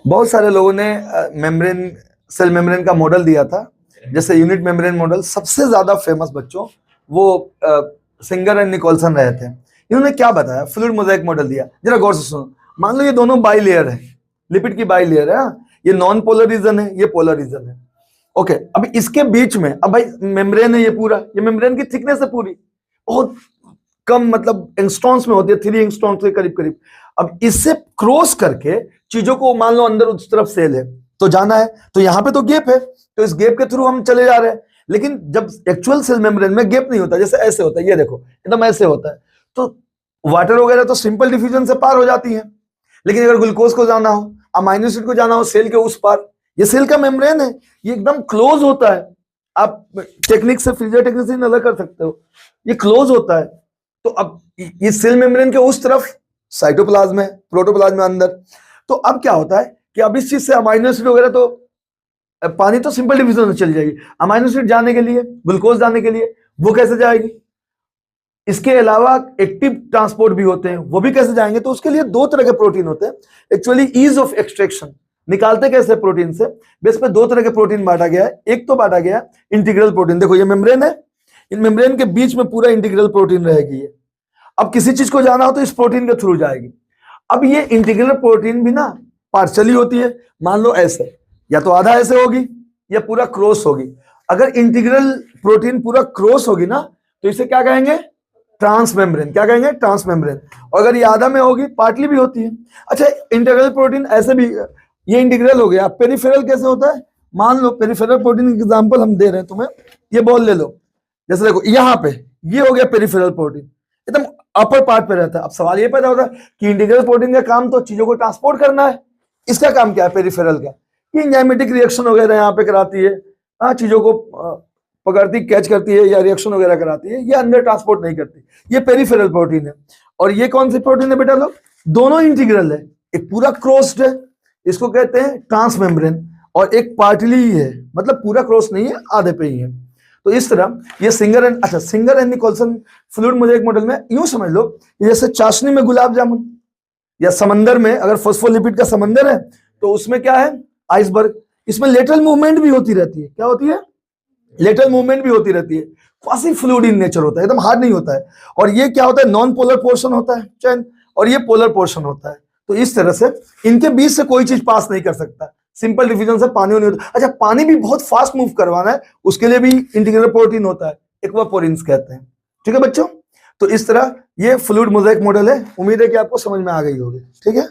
बहुत सारे लोगों ने मेम्ब्रेन सेल मेम्ब्रेन का मॉडल दिया था, जैसे यूनिट मेम्ब्रेन मॉडल। सबसे ज्यादा फेमस बच्चों वो सिंगर एंड निकोलसन रहे थे। इन्होंने क्या बताया, फ्लूइड मोजाइक मॉडल दिया। जरा गौर से सुनो। मान लो ये दोनों बाई लेयर है, लिपिड की बाई लेयर है, ये नॉन पोलर रीजन है, ये पोलर रीजन है। ओके, अब इसके बीच में, अब भाई मेम्ब्रेन है ये पूरा, ये मेम्ब्रेन की थिकनेस है पूरी, बहुत कम, मतलब एंगस्ट्रॉन्स में होती है, 3 एंगस्ट्रॉन्स के करीब करीब। अब इससे क्रॉस करके चीजों को, मान लो अंदर उस तरफ सेल है तो जाना है, तो यहां पे तो गैप है, तो इस गैप के थ्रू हम चले जा रहे हैं। लेकिन जब एक्चुअल सेल मेम्ब्रेन में गैप नहीं होता, जैसे ऐसे होता है, ये देखो एकदम ऐसे होता है, तो वाटर वगैरह तो सिंपल डिफ्यूजन से पार हो जाती है। लेकिन अगर ग्लूकोज को जाना हो, अमाइनो एसिड को जाना हो सेल के उस पार, ये सेल का मेम्ब्रेन है, ये एकदम क्लोज होता है। आप टेक्निक से, फिजियो टेक्निक से अलग कर सकते हो, ये क्लोज होता है। तो अब ये सेल मेम्ब्रेन के उस तरफ साइटोप्लाज्म है, प्रोटोप्लाज्म है अंदर। तो अब क्या होता है कि अब इस चीज से अमाइनो एसिड वगैरह, तो पानी तो सिंपल डिवीजन में चली जाएगी, अमाइनो एसिड जाने के लिए, ग्लूकोज जाने के लिए वो कैसे जाएगी? इसके अलावा एक्टिव ट्रांसपोर्ट भी होते हैं, वो भी कैसे जाएंगे? तो उसके लिए 2 तरह के प्रोटीन होते हैं। एक्चुअली ईज ऑफ एक्सट्रैक्शन निकालते कैसे प्रोटीन से, बेस पे 2 तरह के प्रोटीन बांटा गया है। एक तो बांटा गया है इंटीग्रल प्रोटीन, देखो ये मेम्ब्रेन है, इन मेम्ब्रेन के बीच में पूरा इंटीग्रल प्रोटीन रहेगी ये। अब किसी चीज को जाना हो तो इस प्रोटीन के थ्रू जाएगी। अब ये इंटीग्रल प्रोटीन भी ना पार्शली होती है, मान लो ऐसे, या तो आधा ऐसे होगी या पूरा क्रॉस होगी। अगर इंटीग्रल प्रोटीन पूरा क्रॉस होगी ना, तो इसे क्या कहेंगे? Transmembrane. क्या कहेंगे? Transmembrane. और अगर ये आधा में होगी, पार्टली भी होती है। अच्छा, इंटीग्रल प्रोटीन ऐसे भी, ये इंटीग्रल हो गया। पेरिफेरल कैसे होता है? मान लो पेरिफेरल प्रोटीन एग्जांपल हम दे रहे हैं तुम्हें, ये बॉल ले लो, जैसे देखो यहां पे ये हो गया पेरिफेरल प्रोटीन, एकदम अपर पार्ट पे रहता है। अब सवाल ये पैदा होता है कि इंटीग्रल प्रोटीन का काम तो चीजों को ट्रांसपोर्ट करना है, इसका काम क्या है पेरिफेरल का? ये एंजाइमेटिक रिएक्शन वगैरह यहाँ पे कराती है, चीजों को पकड़ती, कैच करती है, या रिएक्शन वगैरह कराती है, ये अंदर ट्रांसपोर्ट नहीं करती। ये पेरिफेरल प्रोटीन है। और ये कौन सी प्रोटीन है बेटा लोग? दोनों इंटीग्रल है, एक पूरा क्रॉस्ड है, इसको कहते हैं ट्रांस मेम्ब्रेन, और एक पार्टली ही है, मतलब पूरा क्रॉस नहीं है, आधे पे ही है। तो इस तरह ये सिंगर एंड, अच्छा Singer and Nicolson fluid mosaic model में यूं समझ लो, जैसे चाशनी में गुलाब जामुन, या समंदर में अगर फॉस्फोलिपिड का समंदर है तो उसमें क्या है? आइसबर्ग। इसमें लेटरल मूवमेंट भी होती रहती है। क्या होती है? लेटरल मूवमेंट भी होती रहती है। क्वासी फ्लूइड इन नेचर होता है, एकदम हार्ड नहीं होता है। और ये क्या होता है? नॉन पोलर पोर्शन होता है चैन, और ये पोलर पोर्शन होता है। तो इस तरह से इनके बीच से कोई चीज पास नहीं कर सकता, सिंपल डिफिजन से पानी नहीं होता। अच्छा, पानी भी बहुत फास्ट मूव करवाना है, उसके लिए भी इंटीग्रल प्रोटीन होता है, एक्वापोरिन्स कहते हैं। ठीक है बच्चों, तो इस तरह ये फ्लूइड मोजाइक मॉडल है। उम्मीद है कि आपको समझ में आ गई होगी। ठीक है।